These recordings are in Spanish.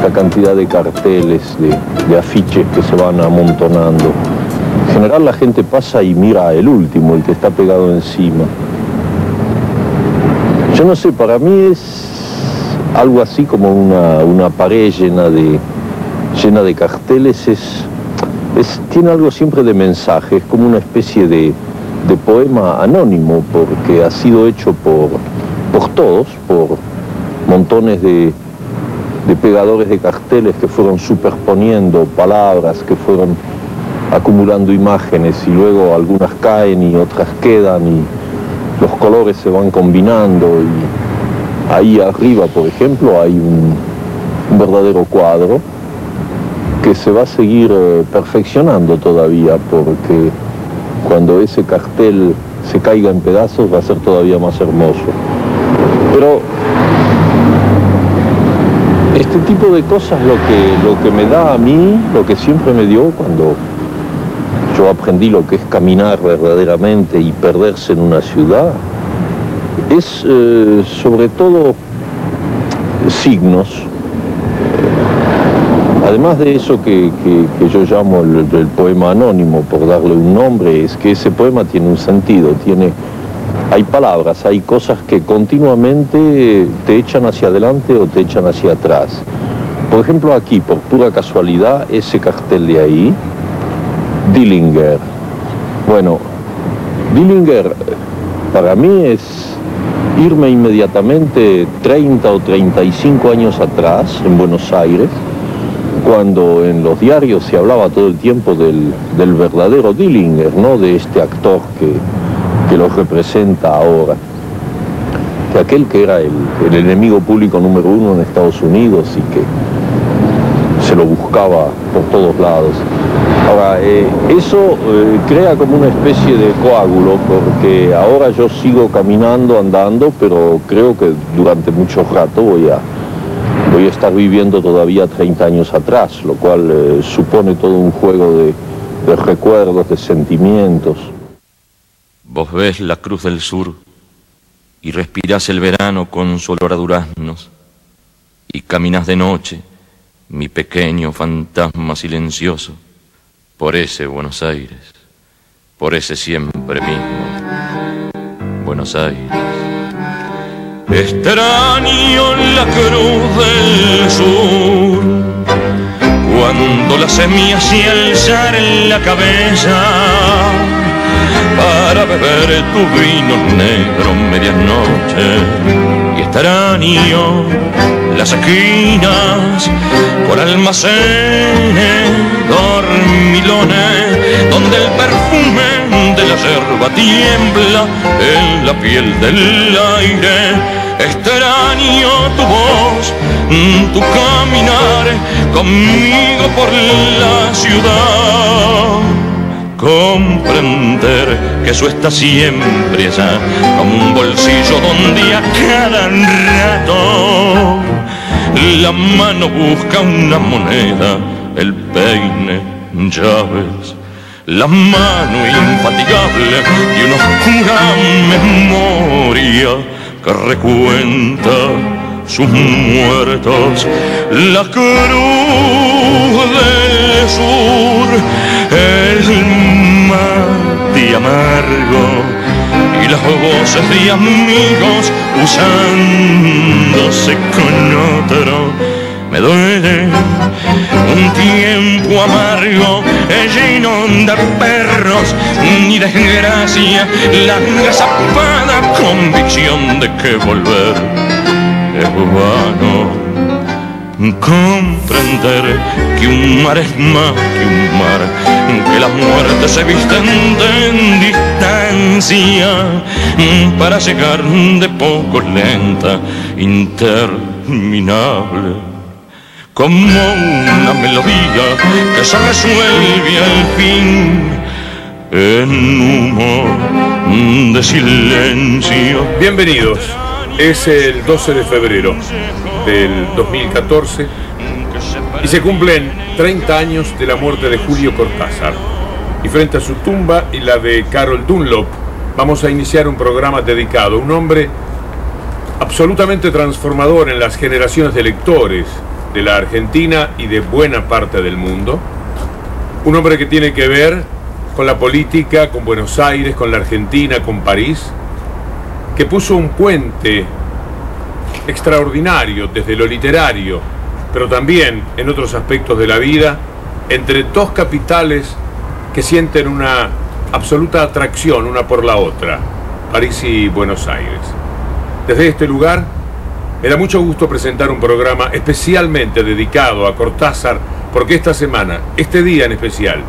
esta cantidad de carteles, de afiches que se van amontonando. En general la gente pasa y mira el último, el que está pegado encima. Yo no sé, para mí es algo así como una pared llena de carteles, tiene algo siempre de mensaje, es como una especie de poema anónimo, porque ha sido hecho por todos, por montones de pegadores de carteles que fueron superponiendo palabras, que fueron acumulando imágenes y luego algunas caen y otras quedan y los colores se van combinando y ahí arriba, por ejemplo, hay un verdadero cuadro que se va a seguir perfeccionando todavía, porque cuando ese cartel se caiga en pedazos va a ser todavía más hermoso. Pero este tipo de cosas lo que me da a mí, lo que siempre me dio cuando yo aprendí lo que es caminar verdaderamente y perderse en una ciudad, es sobre todo signos. Además de eso que yo llamo el poema anónimo, por darle un nombre, es que ese poema tiene un sentido, hay palabras, hay cosas que continuamente te echan hacia adelante o te echan hacia atrás. Por ejemplo, aquí, por pura casualidad, ese cartel de ahí, Dillinger. Bueno, Dillinger para mí es irme inmediatamente 30 o 35 años atrás, en Buenos Aires, cuando en los diarios se hablaba todo el tiempo del verdadero Dillinger, no de este actor que lo representa ahora, de aquel que era el enemigo público número uno en Estados Unidos y que se lo buscaba por todos lados. Ahora, eso crea como una especie de coágulo, porque ahora yo sigo caminando, andando, pero creo que durante mucho rato voy a estar viviendo todavía 30 años atrás, lo cual supone todo un juego de recuerdos, de sentimientos. Vos ves la cruz del sur y respirás el verano con su olor a duraznos y caminas de noche, mi pequeño fantasma silencioso, por ese Buenos Aires, por ese siempre mismo Buenos Aires. Extraño la cruz del sur, cuando la semilla se alzara en la cabeza para beber tu vino negro medianoche. Y extraño las esquinas por almacenes, dormilones, donde el perfume de la yerba tiembla en la piel del aire. Extraño tu voz, tu caminar conmigo por la ciudad. Comprender que eso está siempre allá, como un bolsillo donde a cada rato la mano busca una moneda, el peine, llaves, la mano infatigable de una oscura memoria que recuenta sus muertos. La cruz del sur, el mate amargo y las voces de amigos usándose con otro. Me duele un tiempo amargo, lleno de perros y desgracia, la agazapada convicción de que volver es vano. Comprender que un mar es más que un mar, que la muerte se viste en distancia para llegar de poco lenta, interminable. Como una melodía que se resuelve al fin en humo de silencio. Bienvenidos, es el 12 de febrero del 2014 y se cumplen 30 años de la muerte de Julio Cortázar. Y frente a su tumba y la de Carol Dunlop vamos a iniciar un programa dedicado a un hombre absolutamente transformador en las generaciones de lectores de la Argentina y de buena parte del mundo. Un hombre que tiene que ver con la política, con Buenos Aires, con la Argentina, con París, que puso un puente extraordinario desde lo literario, pero también en otros aspectos de la vida, entre dos capitales que sienten una absoluta atracción una por la otra, París y Buenos Aires. Desde este lugar, me da mucho gusto presentar un programa especialmente dedicado a Cortázar, porque esta semana, este día en especial,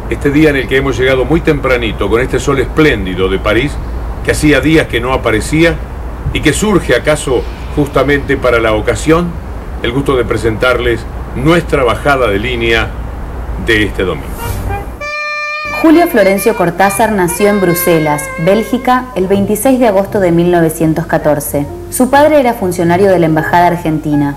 este día en el que hemos llegado muy tempranito con este sol espléndido de París, que hacía días que no aparecía y que surge acaso justamente para la ocasión, el gusto de presentarles nuestra bajada de línea de este domingo. Julio Florencio Cortázar nació en Bruselas, Bélgica, el 26 de agosto de 1914. Su padre era funcionario de la Embajada Argentina.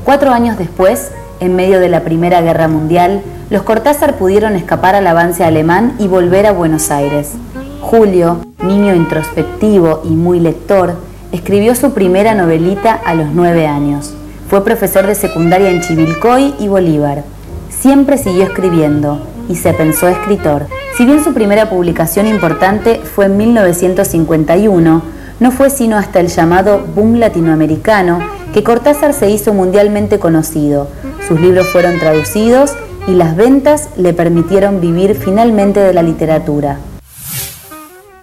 4 años después, en medio de la Primera Guerra Mundial, los Cortázar pudieron escapar al avance alemán y volver a Buenos Aires. Julio, niño introspectivo y muy lector, escribió su primera novelita a los 9 años. Fue profesor de secundaria en Chivilcoy y Bolívar. Siempre siguió escribiendo y se pensó escritor. Si bien su primera publicación importante fue en 1951, no fue sino hasta el llamado boom latinoamericano que Cortázar se hizo mundialmente conocido. Sus libros fueron traducidos y las ventas le permitieron vivir finalmente de la literatura.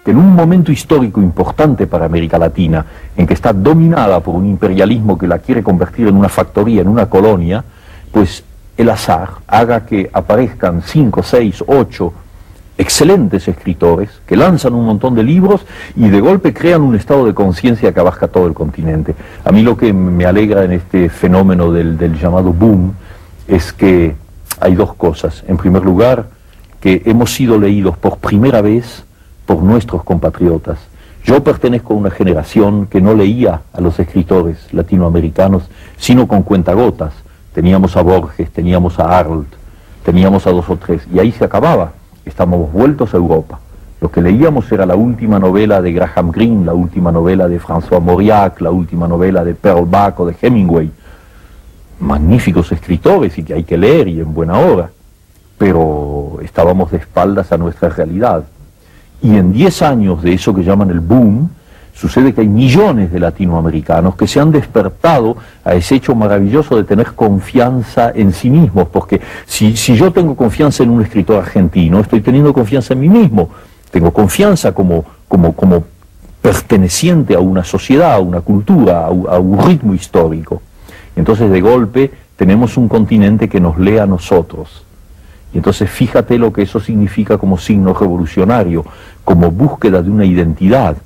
En un momento histórico importante para América Latina, en que está dominada por un imperialismo que la quiere convertir en una factoría, en una colonia, pues el azar haga que aparezcan 5, 6, 8 excelentes escritores que lanzan un montón de libros y de golpe crean un estado de conciencia que abarca todo el continente. A mí lo que me alegra en este fenómeno del llamado boom es que hay dos cosas. En primer lugar, que hemos sido leídos por primera vez por nuestros compatriotas. Yo pertenezco a una generación que no leía a los escritores latinoamericanos sino con cuentagotas. Teníamos a Borges, teníamos a Arlt, teníamos a 2 o 3, y ahí se acababa. Estábamos vueltos a Europa. Lo que leíamos era la última novela de Graham Greene, la última novela de François Mauriac, la última novela de Pearl Buck o de Hemingway. Magníficos escritores y que hay que leer y en buena hora, pero estábamos de espaldas a nuestra realidad. Y en 10 años de eso que llaman el boom, sucede que hay millones de latinoamericanos que se han despertado a ese hecho maravilloso de tener confianza en sí mismos, porque si yo tengo confianza en un escritor argentino, estoy teniendo confianza en mí mismo, tengo confianza como perteneciente a una sociedad, a una cultura, a un ritmo histórico. Entonces de golpe tenemos un continente que nos lee a nosotros. Y entonces fíjate lo que eso significa como signo revolucionario, como búsqueda de una identidad.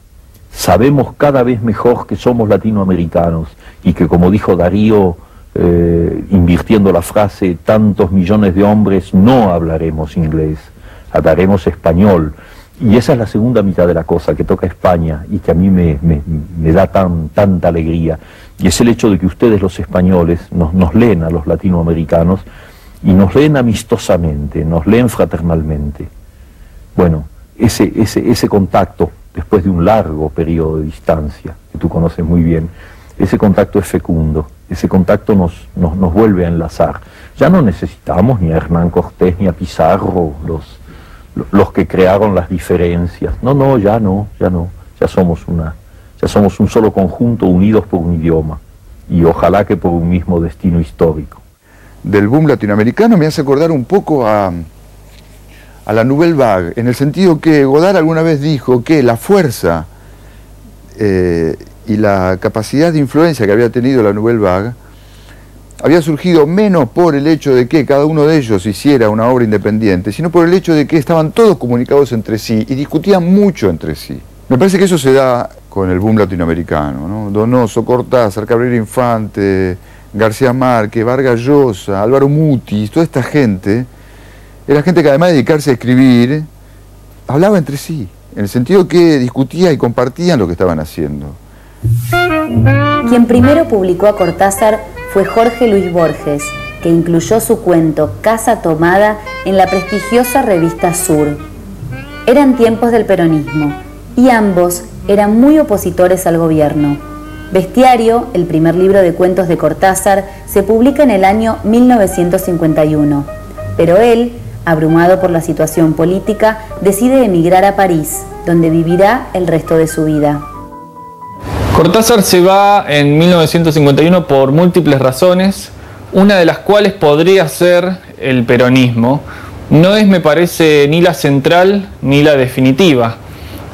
Sabemos cada vez mejor que somos latinoamericanos y que, como dijo Darío, invirtiendo la frase, tantos millones de hombres no hablaremos inglés, hablaremos español. Y esa es la segunda mitad de la cosa que toca España y que a mí me da tanta alegría. Y es el hecho de que ustedes, los españoles, nos leen a los latinoamericanos y nos leen amistosamente, nos leen fraternalmente. Bueno, ese contacto, después de un largo periodo de distancia, que tú conoces muy bien, ese contacto es fecundo, ese contacto nos vuelve a enlazar. Ya no necesitamos ni a Hernán Cortés ni a Pizarro, los que crearon las diferencias. No, ya somos un solo conjunto unidos por un idioma, y ojalá que por un mismo destino histórico. Del boom latinoamericano me hace acordar un poco a la Nouvelle Vague, en el sentido que Godard alguna vez dijo que la fuerza y la capacidad de influencia que había tenido la Nouvelle Vague había surgido menos por el hecho de que cada uno de ellos hiciera una obra independiente, sino por el hecho de que estaban todos comunicados entre sí y discutían mucho entre sí. Me parece que eso se da con el boom latinoamericano, ¿no? Donoso, Cortázar, Cabrera Infante, García Márquez, Vargas Llosa, Álvaro Mutis, toda esta gente, era gente que además de dedicarse a escribir, hablaba entre sí, en el sentido que discutía y compartían lo que estaban haciendo. Quien primero publicó a Cortázar fue Jorge Luis Borges, que incluyó su cuento Casa Tomada en la prestigiosa revista Sur. Eran tiempos del peronismo y ambos eran muy opositores al gobierno. Bestiario, el primer libro de cuentos de Cortázar, se publica en el año 1951, pero él, abrumado por la situación política, decide emigrar a París, donde vivirá el resto de su vida. Cortázar se va en 1951 por múltiples razones, una de las cuales podría ser el peronismo. No es, me parece, ni la central ni la definitiva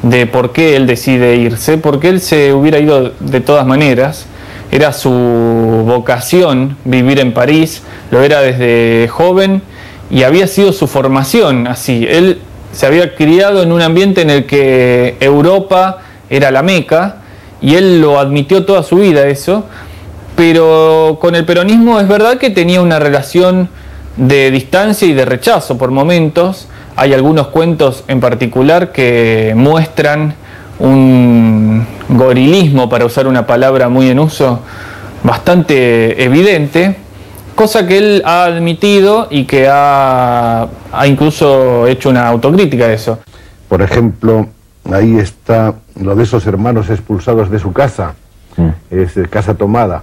de por qué él decide irse, porque él se hubiera ido de todas maneras. Era su vocación vivir en París, lo era desde joven y había sido su formación así. Él se había criado en un ambiente en el que Europa era la Meca y él lo admitió toda su vida eso, pero con el peronismo es verdad que tenía una relación de distancia y de rechazo por momentos. Hay algunos cuentos en particular que muestran un gorilismo, para usar una palabra muy en uso, bastante evidente, cosa que él ha admitido y que ha incluso hecho una autocrítica de eso. Por ejemplo, ahí está lo de esos hermanos expulsados de su casa, es casa tomada.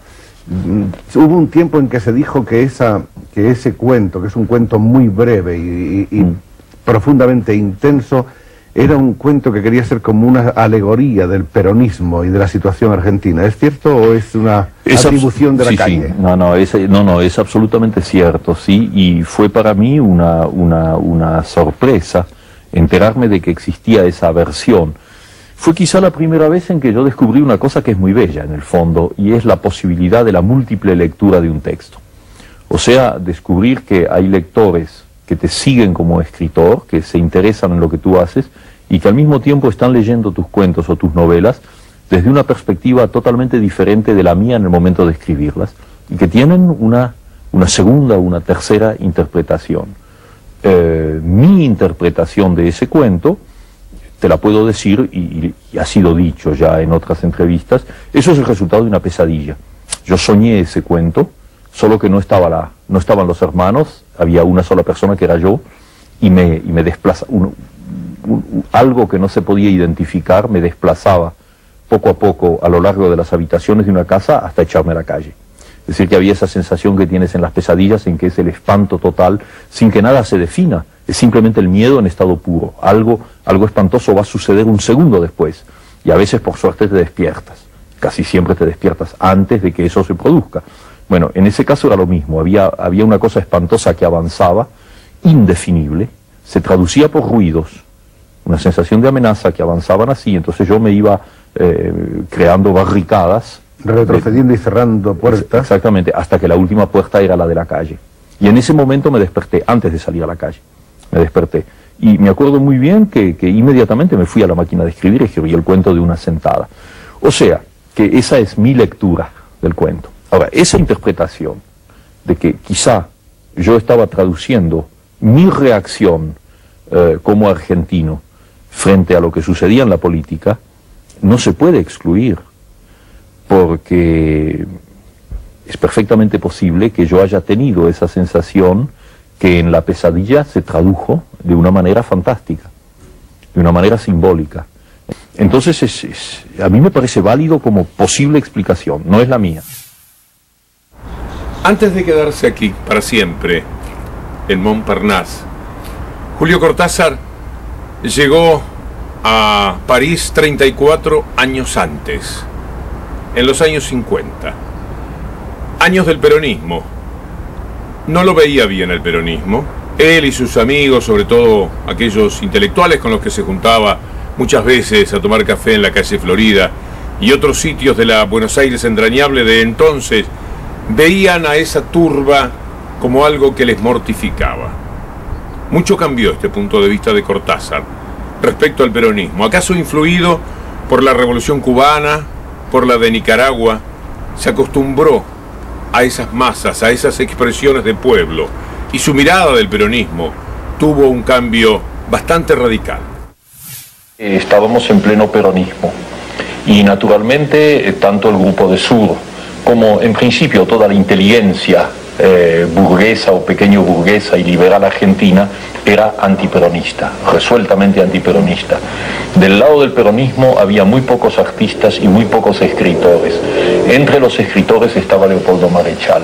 Hubo un tiempo en que se dijo que ese cuento, que es un cuento muy breve y profundamente intenso, era un cuento que quería ser como una alegoría del peronismo y de la situación argentina. ¿Es cierto o es una atribución de la calle? Sí. No, es absolutamente cierto, sí, y fue para mí una sorpresa enterarme de que existía esa versión. Fue quizá la primera vez en que yo descubrí una cosa que es muy bella en el fondo, y es la posibilidad de la múltiple lectura de un texto. O sea, descubrir que hay lectores que te siguen como escritor, que se interesan en lo que tú haces y que al mismo tiempo están leyendo tus cuentos o tus novelas desde una perspectiva totalmente diferente de la mía en el momento de escribirlas y que tienen una segunda o una tercera interpretación. Mi interpretación de ese cuento, te la puedo decir y ha sido dicho ya en otras entrevistas, eso es el resultado de una pesadilla. Yo soñé ese cuento, solo que no estaban los hermanos, había una sola persona que era yo, y me desplaza, algo que no se podía identificar me desplazaba poco a poco a lo largo de las habitaciones de una casa hasta echarme a la calle. Es decir, que había esa sensación que tienes en las pesadillas, en que es el espanto total, sin que nada se defina, es simplemente el miedo en estado puro. Algo espantoso va a suceder un segundo después, y a veces por suerte te despiertas, casi siempre te despiertas antes de que eso se produzca. Bueno, en ese caso era lo mismo, había una cosa espantosa que avanzaba, indefinible, se traducía por ruidos, una sensación de amenaza que avanzaban así, entonces yo me iba creando barricadas. Retrocediendo y cerrando puertas. Exactamente, hasta que la última puerta era la de la calle. Y en ese momento me desperté, antes de salir a la calle, me desperté. Y me acuerdo muy bien que inmediatamente me fui a la máquina de escribir y escribí el cuento de una sentada. O sea, que esa es mi lectura del cuento. Ahora, esa interpretación de que quizá yo estaba traduciendo mi reacción como argentino frente a lo que sucedía en la política, no se puede excluir, porque es perfectamente posible que yo haya tenido esa sensación que en la pesadilla se tradujo de una manera fantástica, de una manera simbólica. Entonces a mí me parece válido como posible explicación, no es la mía. Antes de quedarse aquí para siempre, en Montparnasse, Julio Cortázar llegó a París 34 años antes, en los años 50, años del peronismo. No lo veía bien el peronismo. Él y sus amigos, sobre todo aquellos intelectuales con los que se juntaba muchas veces a tomar café en la calle Florida y otros sitios de la Buenos Aires entrañable de entonces, veían a esa turba como algo que les mortificaba. Mucho cambió este punto de vista de Cortázar respecto al peronismo. ¿Acaso influido por la Revolución Cubana, por la de Nicaragua? Se acostumbró a esas masas, a esas expresiones de pueblo, y su mirada del peronismo tuvo un cambio bastante radical. Estábamos en pleno peronismo y naturalmente tanto el grupo de Sur como en principio toda la inteligencia burguesa o pequeño burguesa y liberal argentina era antiperonista, resueltamente antiperonista. Del lado del peronismo había muy pocos artistas y muy pocos escritores. Entre los escritores estaba Leopoldo Marechal.